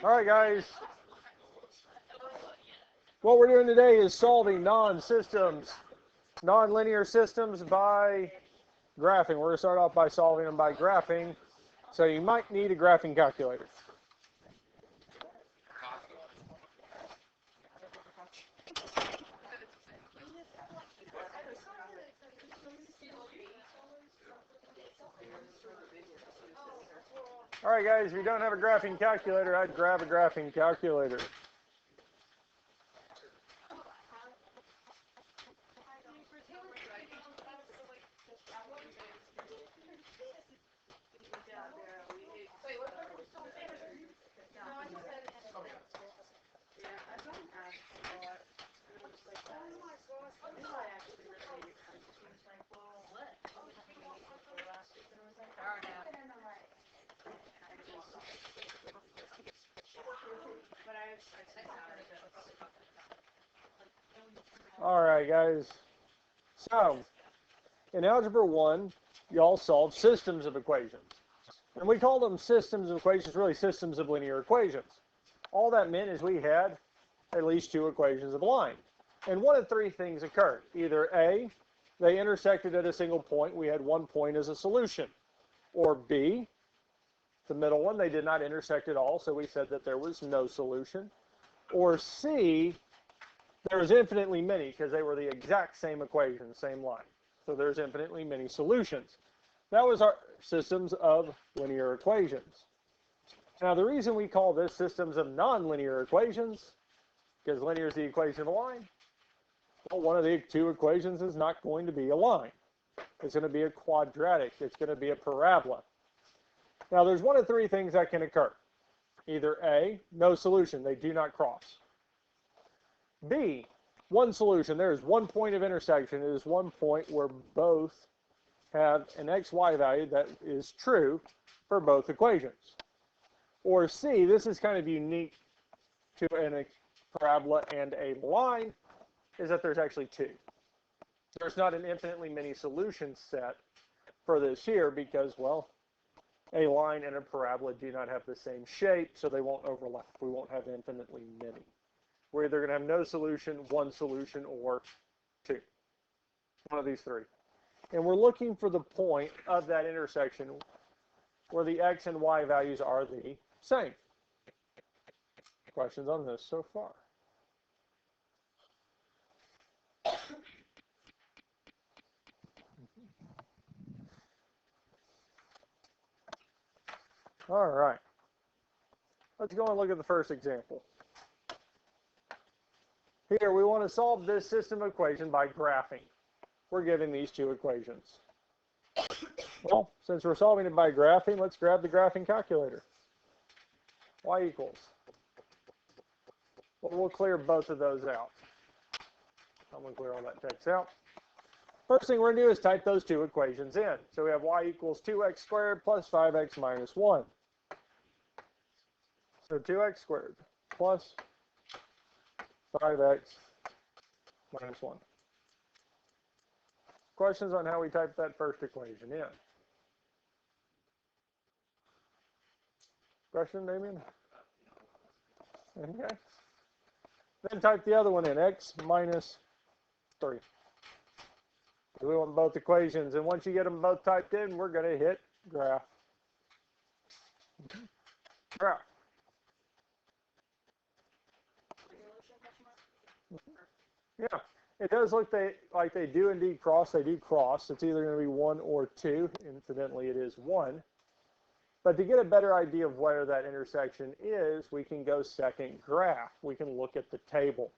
All right, guys. What we're doing today is solving nonlinear systems by graphing. We're going to start off by solving them by graphing. So you might need a graphing calculator. All right, guys, if you don't have a graphing calculator, I'd grab a graphing calculator. All right, guys. So, in Algebra 1, y'all solve systems of equations. And we call them systems of equations, really systems of linear equations. All that meant is we had at least two equations of a line. And one of three things occurred. Either A, they intersected at a single point, we had one point as a solution. Or B, the middle one, they did not intersect at all, so we said that there was no solution. Or C, there was infinitely many because they were the exact same equation, same line. So there's infinitely many solutions. That was our systems of linear equations. Now the reason we call this systems of nonlinear equations, because linear is the equation of a line, well, one of the two equations is not going to be a line. It's going to be a quadratic. It's going to be a parabola. Now there's one of three things that can occur. Either A, no solution, they do not cross. B, one solution, there is one point of intersection. It is one point where both have an xy value that is true for both equations. Or C, this is kind of unique to a parabola and a line, is that there's actually two. There's not an infinitely many solution set for this here because, well, a line and a parabola do not have the same shape, so they won't overlap. We won't have infinitely many. We're either going to have no solution, one solution, or two. One of these three. And we're looking for the point of that intersection where the x and y values are the same. Questions on this so far? All right. Let's go and look at the first example. Here, we want to solve this system equation by graphing. We're given these two equations. Well, since we're solving it by graphing, let's grab the graphing calculator. Y equals. Well, we'll clear both of those out. I'm going to clear all that text out. First thing we're going to do is type those two equations in. So we have y equals 2x squared plus 5x minus 1. So 2x squared plus 5x minus 1. Questions on how we type that first equation in? Question, Damien? Okay. Then type the other one in, x minus 3. We want both equations, and once you get them both typed in, we're going to hit graph. Graph. Yeah, it does look like they do indeed cross. They do cross. It's either going to be 1 or 2. Incidentally, it is 1. But to get a better idea of where that intersection is, we can go second graph. We can look at the table.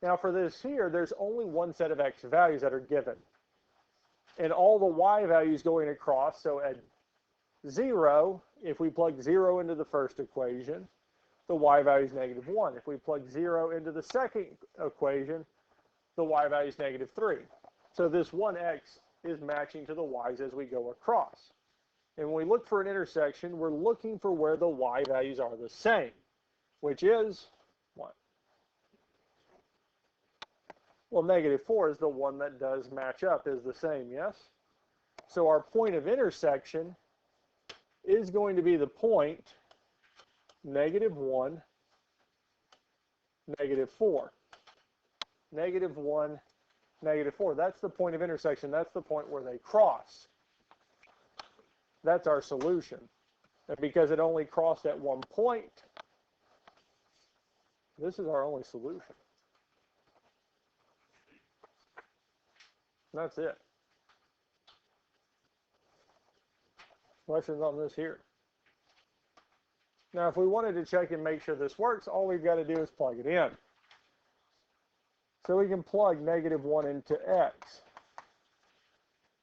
Now for this here, there's only one set of x values that are given. And all the y values going across, so at 0, if we plug 0 into the first equation, the y value is negative 1. If we plug 0 into the second equation, the y value is negative 3. So this 1x is matching to the y's as we go across. And when we look for an intersection, we're looking for where the y values are the same, which is what? Well, negative 4 is the one that does match up, is the same, yes? So our point of intersection is going to be the point -1, -4. -1, -4. That's the point of intersection. That's the point where they cross. That's our solution. And because it only crossed at one point, this is our only solution. And that's it. Questions on this here? Now, if we wanted to check and make sure this works, all we've got to do is plug it in. So we can plug -1 into x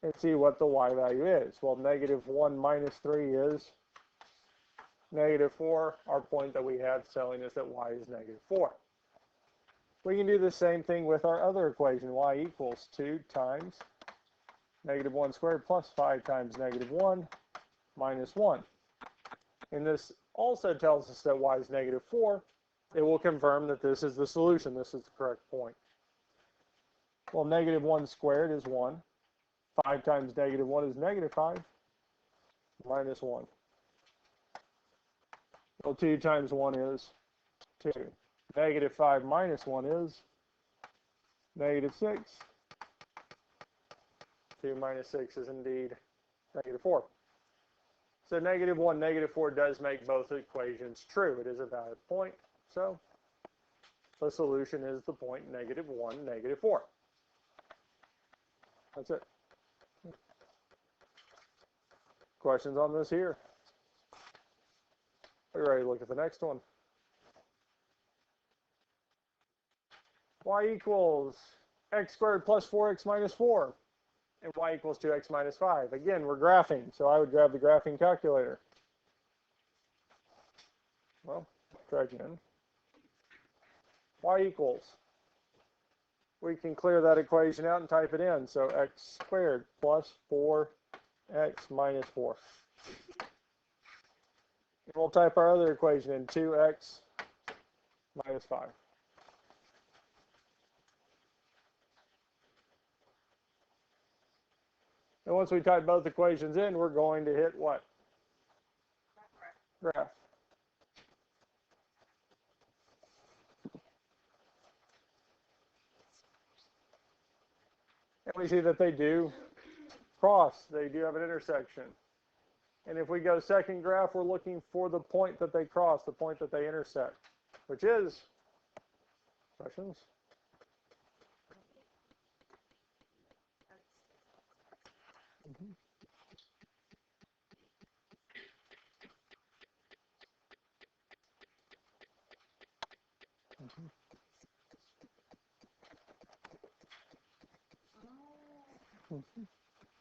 and see what the y value is. Well, -1 minus 3 is -4. Our point that we have telling us that y is -4. We can do the same thing with our other equation. Y equals 2 times -1 squared plus 5 times -1 minus 1. And this also tells us that y is -4. It will confirm that this is the solution. This is the correct point. Well, -1 squared is 1. 5 times -1 is -5 minus 1. Well, 2 times 1 is 2. -5 minus 1 is -6. 2 minus 6 is indeed -4. So -1, -4 does make both equations true. It is a valid point. So the solution is the point -1, -4. That's it. Questions on this here? Are you ready to look at the next one? Y equals x squared plus 4x minus 4. And y equals 2x minus 5. Again, we're graphing, so I would grab the graphing calculator. Well, try again. Y equals. We can clear that equation out and type it in. So x squared plus 4x minus 4. And we'll type our other equation in, 2x minus 5. And once we type both equations in, we're going to hit what? Graph. And we see that they do cross. They do have an intersection. And if we go second graph, we're looking for the point that they cross, the point that they intersect, which is, questions?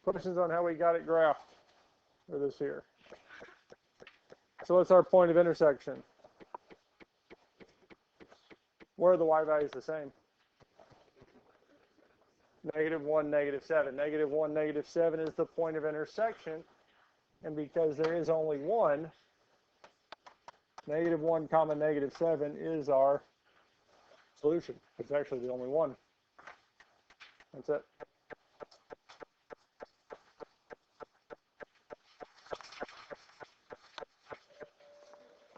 Questions on how we got it graphed for this here? So what's our point of intersection? Where are the y values the same? -1, -7. -1, -7 is the point of intersection. And because there is only one, -1 comma -7 is our solution. It's actually the only one. That's it.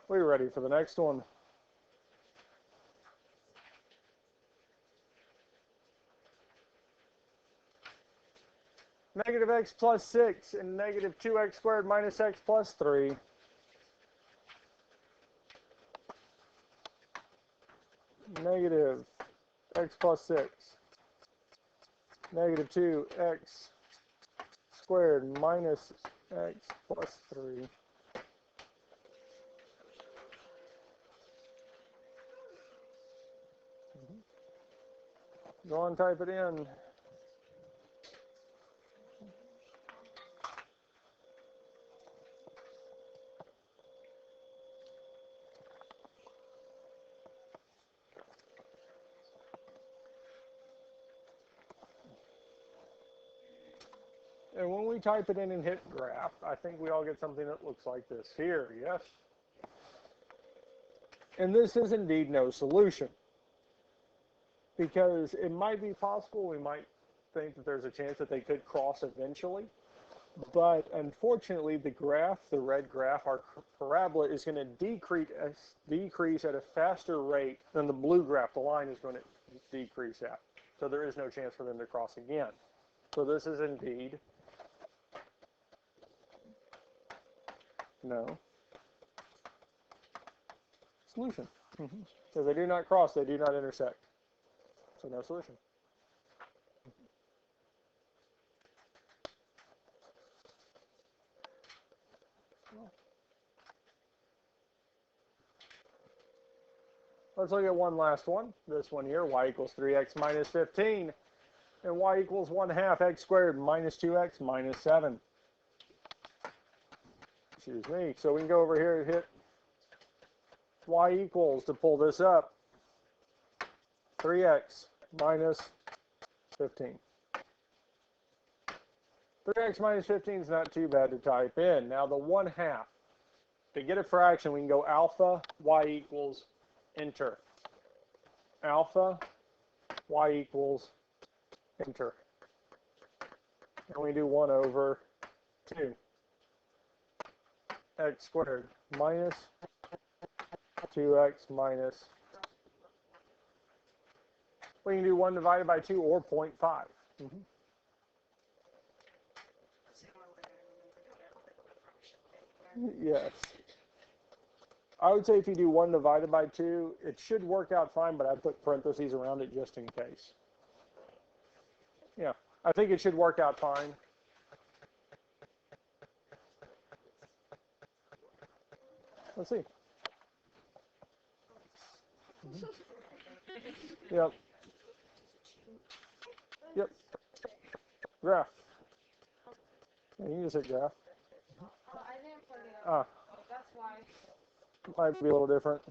We're ready for the next one. -x plus 6 and -2x squared minus x plus 3. -x plus 6. -2x squared minus x plus 3. Go and type it in. And when we type it in and hit graph, I think we all get something that looks like this here, yes? And this is indeed no solution. Because it might be possible, we might think that there's a chance that they could cross eventually. But unfortunately, the graph, the red graph, our parabola is going to decrease at a faster rate than the blue graph. The line is going to decrease at. So there is no chance for them to cross again. So this is indeed no solution. Because they do not cross, they do not intersect. So no solution. Let's look at one last one. This one here, y equals 3x minus 15. And y equals 1/2 x squared minus 2x minus 7. Excuse me. So we can go over here and hit y equals, to pull this up, 3x minus 15. 3x minus 15 is not too bad to type in. Now the 1/2. To get a fraction, we can go alpha y equals enter. Alpha y equals enter. And we do 1 over 2 x squared minus 2x minus. We can do 1 divided by 2 or 0.5. Yes. I would say if you do 1 divided by 2, it should work out fine, but I put parentheses around it just in case. Yeah, I think it should work out fine. Let's see. Yep. Yep. Graph. Yeah, you can just hit graph. Ah. Might be a little different.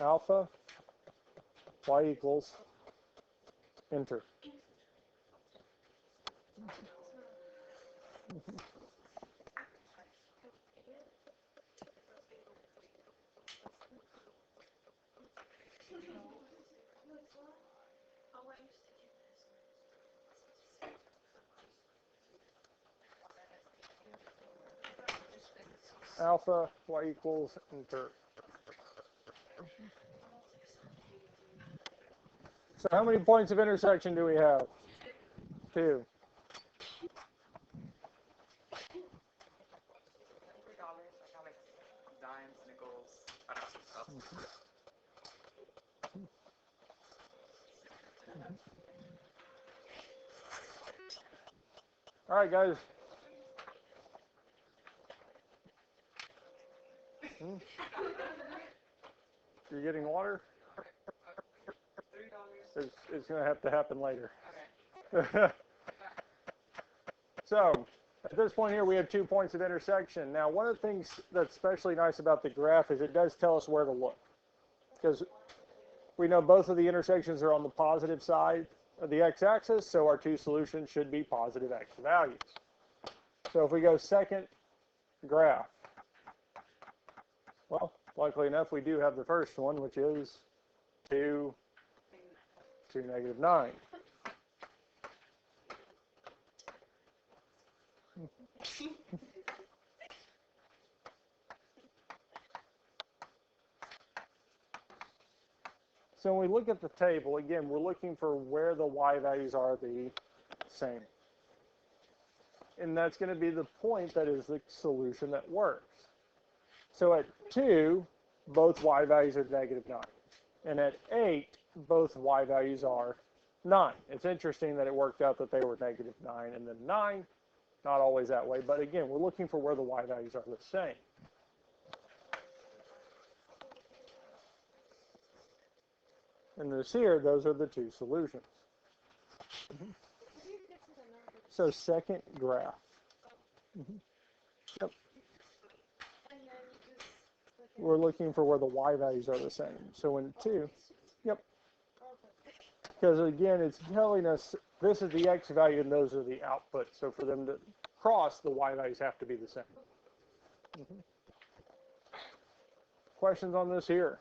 Alpha y equals enter. Alpha y equals enter. So how many points of intersection do we have? 2. All right, guys. You're getting water? It's going to have to happen later. So, at this point here, we have 2 points of intersection. Now, one of the things that's especially nice about the graph is it does tell us where to look. Because we know both of the intersections are on the positive side of the x-axis, so our 2 solutions should be positive x values. So if we go second graph, well, luckily enough, we do have the first one, which is 2 to negative 9. So when we look at the table, again, we're looking for where the y values are the same. And that's going to be the point that is the solution that works. So at 2, both y values are negative 9. And at 8, both y values are 9. It's interesting that it worked out that they were negative 9 and then 9. Not always that way, but again, we're looking for where the y values are the same. And this here, those are the 2 solutions. So second graph. Yep. We're looking for where the y values are the same. So in 2, yep. Because again, it's telling us this is the x value and those are the outputs. So for them to cross, the y values have to be the same. Questions on this here?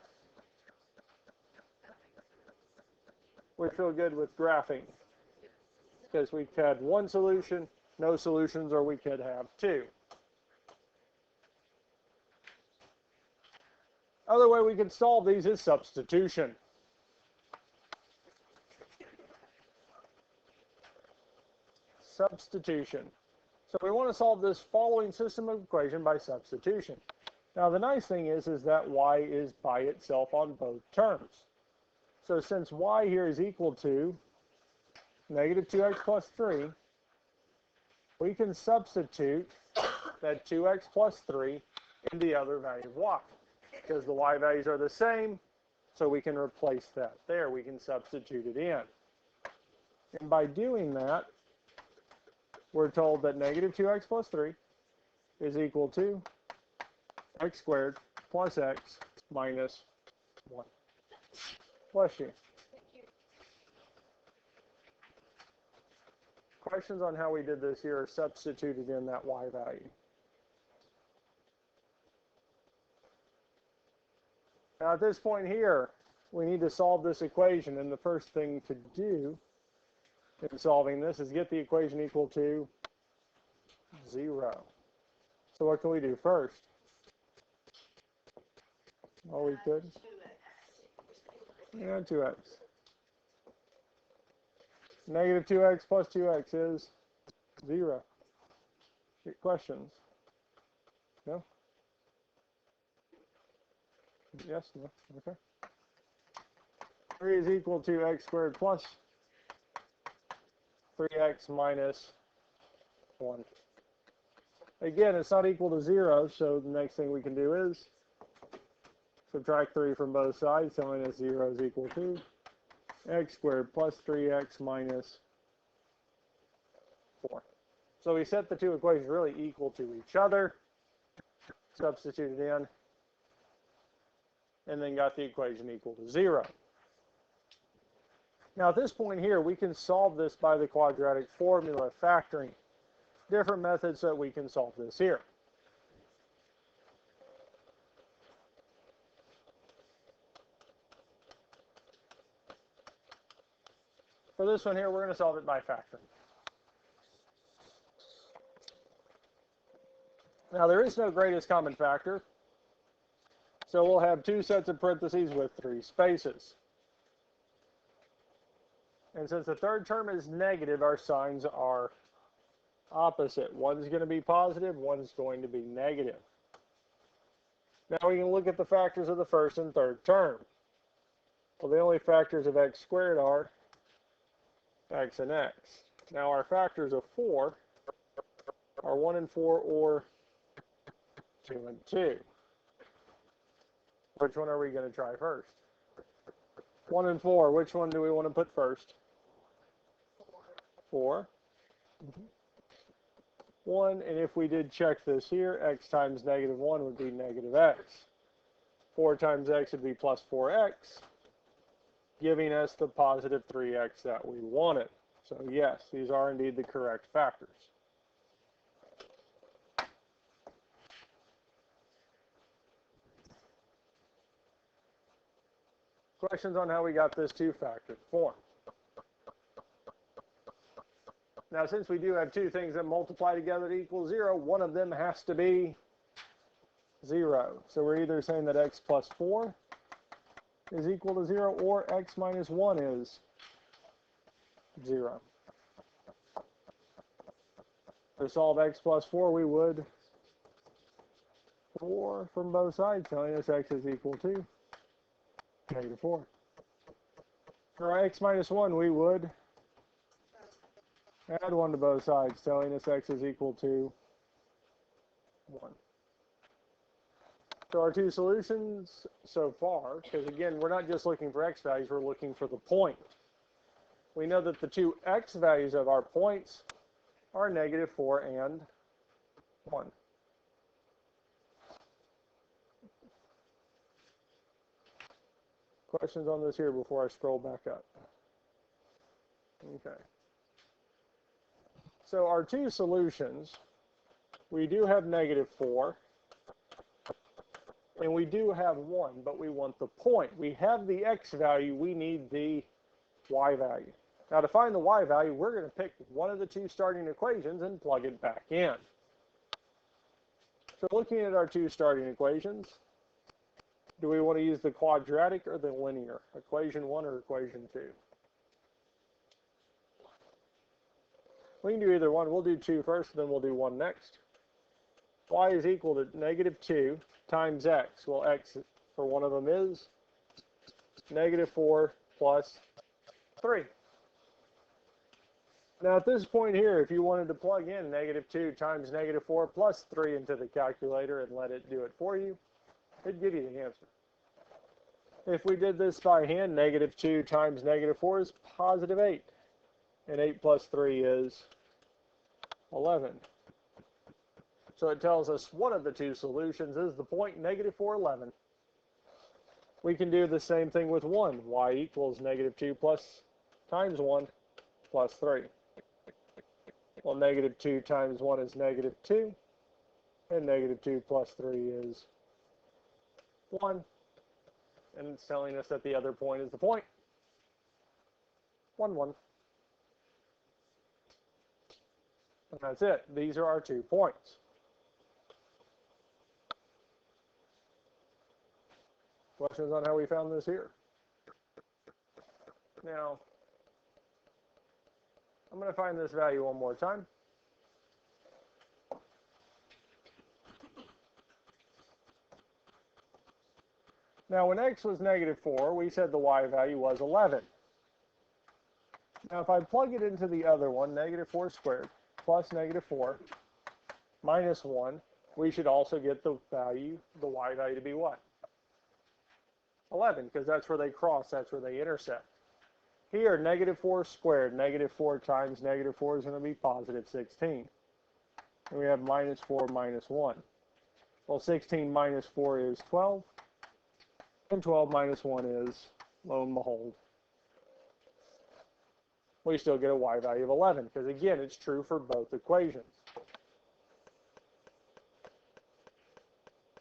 We feel good with graphing. because we could have one solution, no solutions, or we could have two. Other way we could solve these is substitution. Substitution. So we want to solve this following system of equation by substitution. Now the nice thing is that y is by itself on both terms. So since y here is equal to negative 2x plus 3, we can substitute that 2x plus 3 in the other value of y. Because the y values are the same, so we can replace that there. We can substitute it in. And by doing that, we're told that negative 2x plus 3 is equal to x squared plus x minus 1. Bless you. Questions on how we did this here are substituted in that y value. Now at this point here, we need to solve this equation, and the first thing to do in solving this is get the equation equal to 0. So what can we do first? Oh, we could. Yeah, 2x. Negative 2x plus 2x is 0. Get questions? No? Yes? No? Okay. 3 is equal to x squared plus 3x minus 1. Again, it's not equal to 0, so the next thing we can do is subtract 3 from both sides, telling us 0 is equal to x squared plus 3x minus 4. So we set the two equations really equal to each other, substituted in, and then got the equation equal to 0. Now at this point here, we can solve this by the quadratic formula, factoring. Different methods that we can solve this here. For this one here, we're going to solve it by factoring. Now there is no greatest common factor, so we'll have two sets of parentheses with 3 spaces. And since the third term is negative, our signs are opposite. One's going to be positive, one's going to be negative. Now we can look at the factors of the first and third term. Well, the only factors of x squared are x and x. Now our factors of 4 are 1 and 4 or 2 and 2. Which one are we going to try first? 1 and 4, which one do we want to put first? 4. 1, and if we did check this here, x times negative 1 would be negative x. 4 times x would be plus 4x, giving us the positive 3x that we wanted. So yes, these are indeed the correct factors. Questions on how we got this two-factored form? Now, since we do have two things that multiply together to equal 0, one of them has to be 0. So we're either saying that x plus 4 is equal to 0 or x minus 1 is 0. To solve x plus 4, we would 4 from both sides, telling us x is equal to negative 4. For x minus 1, we would add 1 to both sides, telling us x is equal to 1. So our two solutions so far, because again, we're not just looking for x values, we're looking for the point. We know that the two x values of our points are negative 4 and 1. Questions on this here before I scroll back up? Okay. So our two solutions, we do have negative 4, and we do have 1, but we want the point. We have the x value, we need the y value. Now to find the y value, we're going to pick one of the two starting equations and plug it back in. So looking at our two starting equations, do we want to use the quadratic or the linear? Equation 1 or equation 2? We can do either one. We'll do 2 first, then we'll do 1 next. Y is equal to negative 2 times x. Well, x for one of them is negative 4 plus 3. Now at this point here, if you wanted to plug in negative 2 times negative 4 plus 3 into the calculator and let it do it for you, it'd give you the answer. If we did this by hand, negative 2 times negative 4 is positive 8. And 8 plus 3 is 11. So it tells us one of the two solutions is the point negative 4, 11. We can do the same thing with 1. Y equals negative 2 plus times 1 plus 3. Well, negative 2 times 1 is negative 2. And negative 2 plus 3 is 1. And it's telling us that the other point is the point. 1, 1. And that's it. These are our 2 points. Questions on how we found this here? Now, I'm going to find this value one more time. Now, when x was negative 4, we said the y value was 11. Now, if I plug it into the other one, negative 4 squared plus negative 4 minus 1, we should also get the value, the y value to be what? 11, because that's where they cross, that's where they intersect. Here, negative 4 squared, negative 4 times negative 4 is going to be positive 16. And we have minus 4 minus 1. Well, 16 minus 4 is 12. And 12 minus 1 is, lo and behold, we still get a y value of 11, because again, it's true for both equations.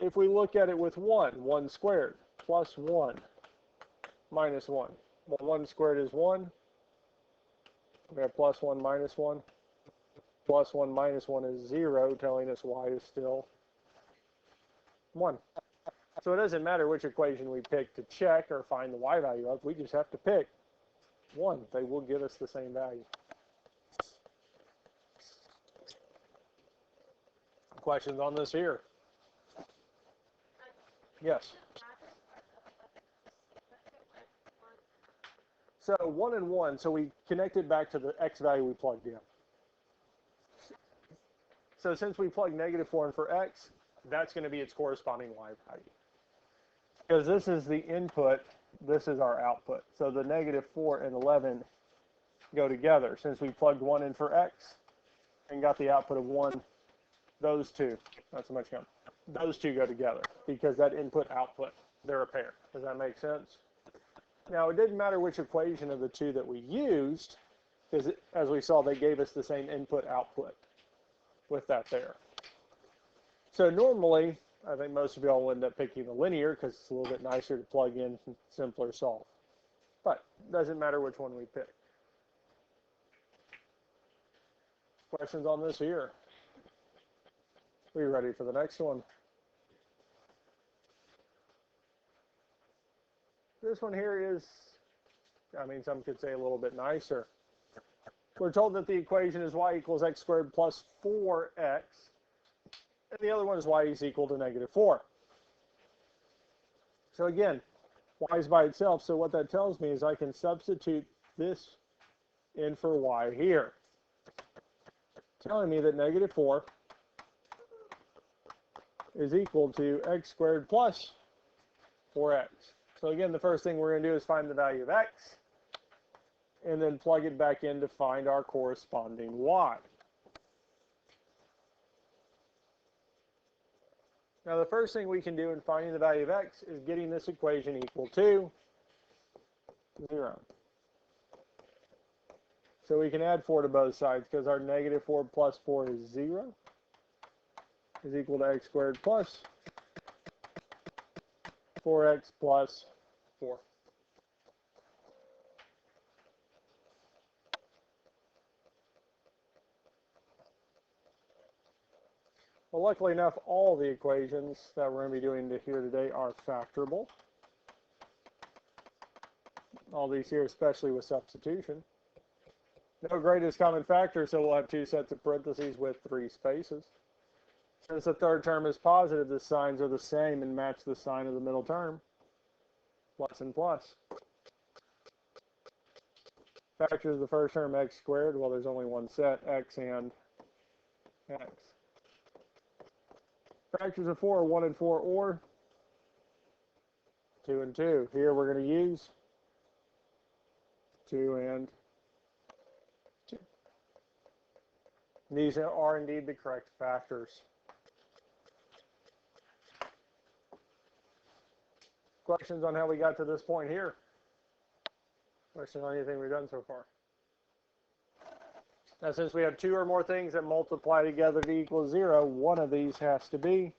If we look at it with 1 squared plus 1 minus 1. Well, 1 squared is 1. We have plus 1 minus 1. Plus 1 minus 1 is 0, telling us y is still 1. So it doesn't matter which equation we pick to check or find the y value of. We just have to pick one. They will give us the same value. Questions on this here? Yes. So 1 and 1, so we connected back to the x value we plugged in. So since we plugged negative 4 in for x, that's going to be its corresponding y value. Because this is the input, this is our output. So the negative 4 and 11 go together. Since we plugged 1 in for x and got the output of 1, those two, not so much count, those two go together because that input-output, they're a pair. Does that make sense? Now, it didn't matter which equation of the two that we used, because as we saw, they gave us the same input-output with that there. So normally, I think most of y'all will end up picking the linear because it's a little bit nicer to plug in, simpler solve. But it doesn't matter which one we pick. Questions on this here? Are you ready for the next one? This one here is, I mean, some could say a little bit nicer. We're told that the equation is y equals x squared plus 4x, and the other one is y is equal to negative 4. So again, y is by itself, so what that tells me is I can substitute this in for y here. Telling me that negative 4 is equal to x squared plus 4x. So again, the first thing we're going to do is find the value of x, and then plug it back in to find our corresponding y. Now the first thing we can do in finding the value of x is getting this equation equal to 0. So we can add 4 to both sides because our negative 4 plus 4 is 0 is equal to x squared plus 4x plus 4. Well, luckily enough, all the equations that we're going to be doing here today are factorable. All these here, especially with substitution. No greatest common factor, so we'll have two sets of parentheses with 3 spaces. Since the third term is positive, the signs are the same and match the sign of the middle term. Plus and plus. Factors the first term x squared. Well, there's only one set, x and x. Factors of 4 are 1 and 4 or 2 and 2. Here we're going to use 2 and 2. These are indeed the correct factors. Questions on how we got to this point here? Questions on anything we've done so far? Now, since we have 2 or more things that multiply together to equal 0, one of these has to be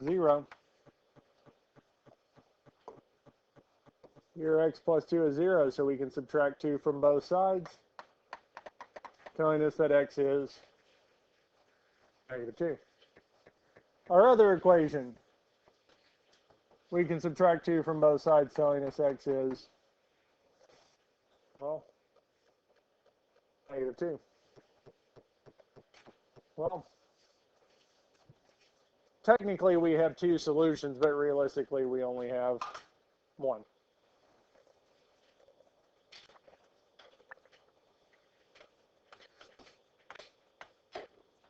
0. Here x plus 2 is 0, so we can subtract 2 from both sides, telling us that x is -2. Our other equation, we can subtract 2 from both sides, telling us x is, well, -2. Well, technically we have 2 solutions, but realistically we only have 1.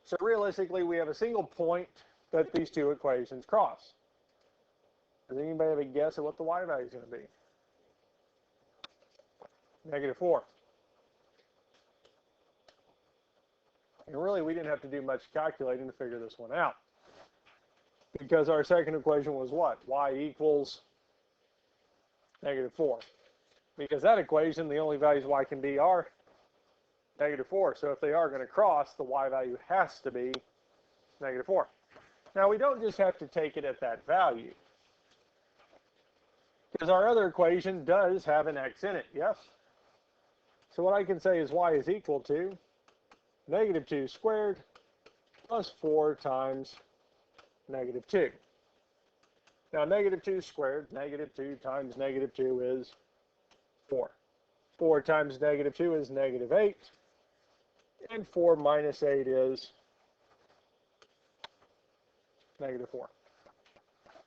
So realistically we have a single point that these 2 equations cross. Does anybody have a guess at what the y value is going to be? -4. And really, we didn't have to do much calculating to figure this one out. Because our second equation was what? Y equals -4. Because that equation, the only values y can be are -4. So if they are going to cross, the y value has to be -4. Now, we don't just have to take it at that value. Because our other equation does have an x in it, yes? So what I can say is y is equal to -2 squared plus 4 times -2. Now, -2 squared, -2 times -2 is 4. 4 times -2 is -8. And 4 minus 8 is -4.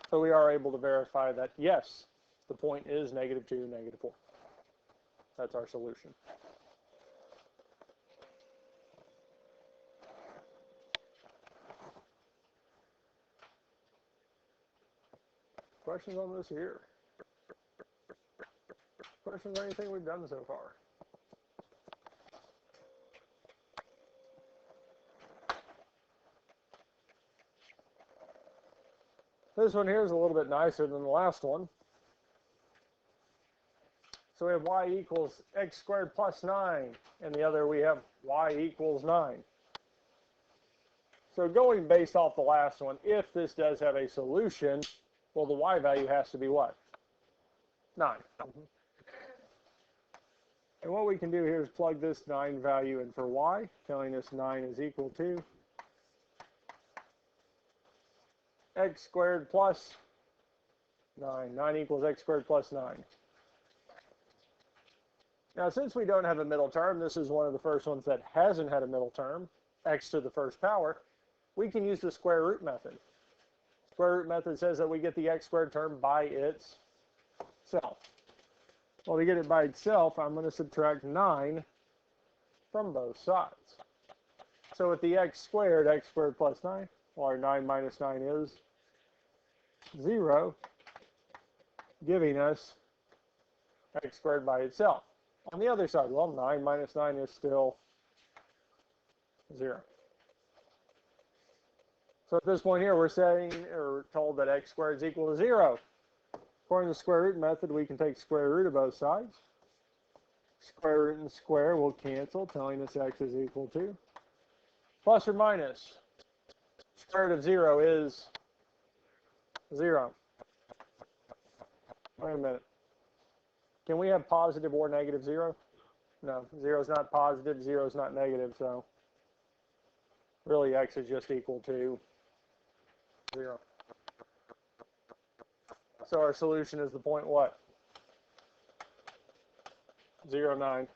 So we are able to verify that, yes, the point is -2, -4. That's our solution. Questions on this here? Questions on anything we've done so far? This one here is a little bit nicer than the last one. So we have y equals x squared plus 9, and the other we have y equals 9. So going based off the last one, if this does have a solution, well, the y value has to be what? 9. And what we can do here is plug this 9 value in for y, telling us 9 is equal to x squared plus 9. 9 equals x squared plus 9. Now, since we don't have a middle term, this is one of the first ones that hasn't had a middle term, x to the first power, we can use the square root method. Square root method says that we get the x squared term by itself. Well, to get it by itself, I'm going to subtract 9 from both sides. So with the x squared plus 9, well, our 9 minus 9 is 0, giving us x squared by itself. On the other side, well, 9 minus 9 is still 0. So at this point here, we're saying, or told that x squared is equal to 0. According to the square root method, we can take square root of both sides. Square root and square will cancel, telling us x is equal to plus or minus. Square root of 0 is 0. Wait a minute. Can we have positive or negative 0? No, 0 is not positive, 0 is not negative, so Really, x is just equal to 0. So our solution is the point what? 0, 9.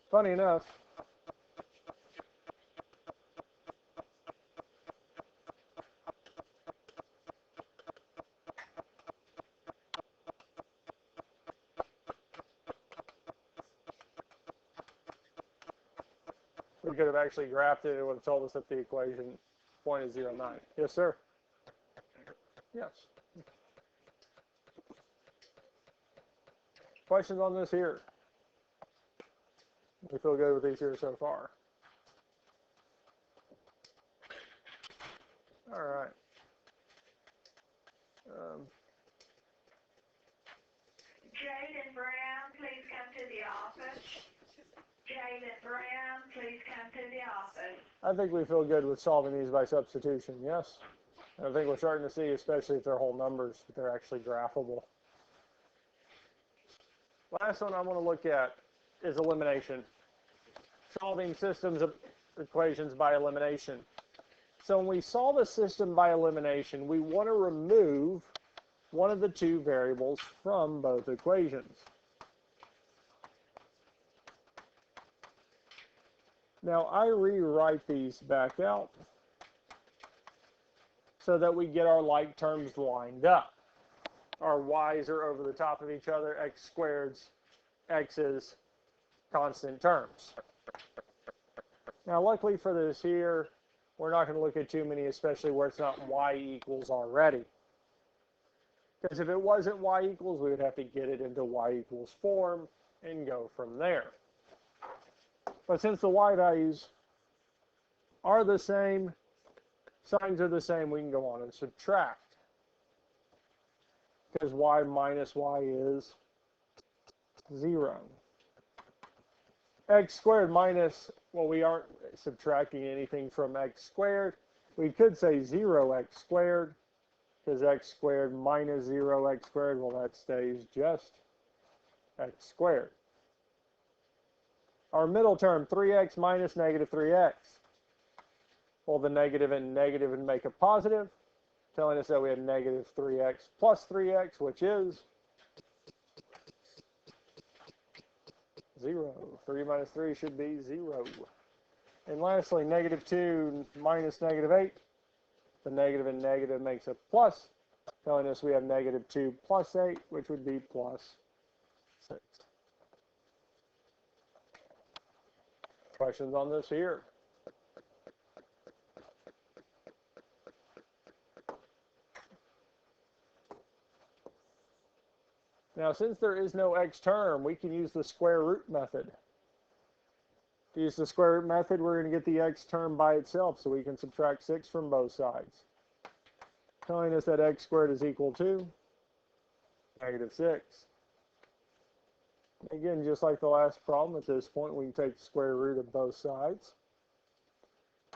Funny enough, we could have actually graphed it. It would have told us that the equation point is 0, 9. Yes, sir? Yes. Questions on this here? We feel good with these here so far. All right. Jayden Brown, please come to the office. Jayden Brown, please come to the office. I think we feel good with solving these by substitution, yes? And I think we're starting to see, especially if they're whole numbers, that they're actually graphable. Last one I want to look at is elimination. Solving systems of equations by elimination. So when we solve a system by elimination, we want to remove one of the two variables from both equations. Now I rewrite these back out so that we get our like terms lined up. Our y's are over the top of each other, x squareds, x's, constant terms. Now luckily for this here, we're not going to look at too many, especially where it's not y equals already. Because if it wasn't y equals, we would have to get it into y equals form and go from there. But since the y values are the same, signs are the same, we can go on and subtract. Because y minus y is 0. X squared minus, well, we aren't subtracting anything from x squared. We could say 0x squared, because x squared minus 0x squared, well, that stays just x squared. Our middle term, 3x minus negative 3x. Well, the negative and negative would make a positive, telling us that we have negative 3x plus 3x, which is 0. 3 minus 3 should be 0. And lastly, negative 2 minus negative 8. The negative and negative makes a plus, telling us we have negative 2 plus 8, which would be plus 6. Questions on this here? Now, since there is no x term, we can use the square root method. To use the square root method, we're going to get the x term by itself, so we can subtract 6 from both sides, telling us that x squared is equal to negative 6. Again, just like the last problem, at this point, we can take the square root of both sides.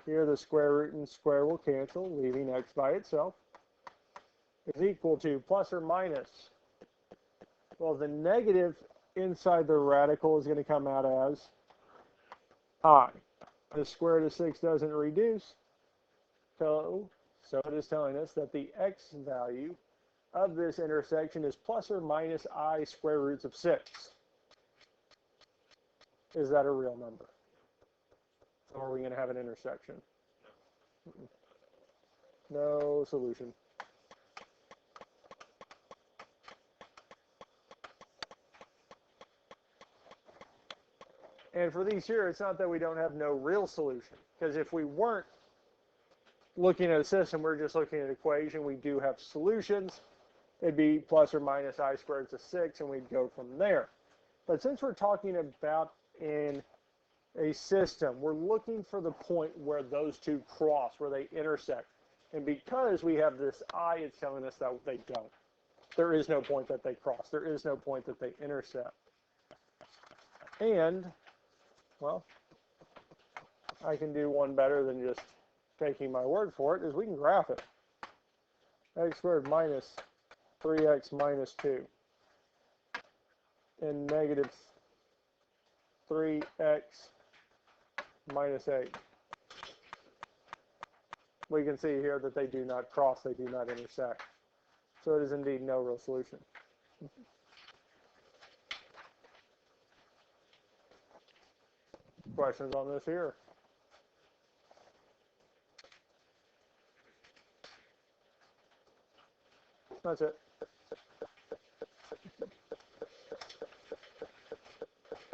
Here, the square root and square will cancel, leaving x by itself is equal to plus or minus. Well, the negative inside the radical is going to come out as I. The square root of 6 doesn't reduce, so it is telling us that the x value of this intersection is plus or minus I square roots of 6. Is that a real number? Or are we going to have an intersection? No solution. And for these here, it's not that we don't have no real solution. Because if we weren't looking at a system, we're just looking at an equation, we do have solutions. It'd be plus or minus I squared to 6, and we'd go from there. But since we're talking about in a system, we're looking for the point where those two cross, where they intersect. And because we have this I, it's telling us that they don't. There is no point that they cross. There is no point that they intersect. And, well, I can do one better than just taking my word for it, is we can graph it. X squared minus 3x minus 2 and negative 3x minus 8. We can see here that they do not cross, they do not intersect. So it is indeed no real solution. Questions on this here? That's it.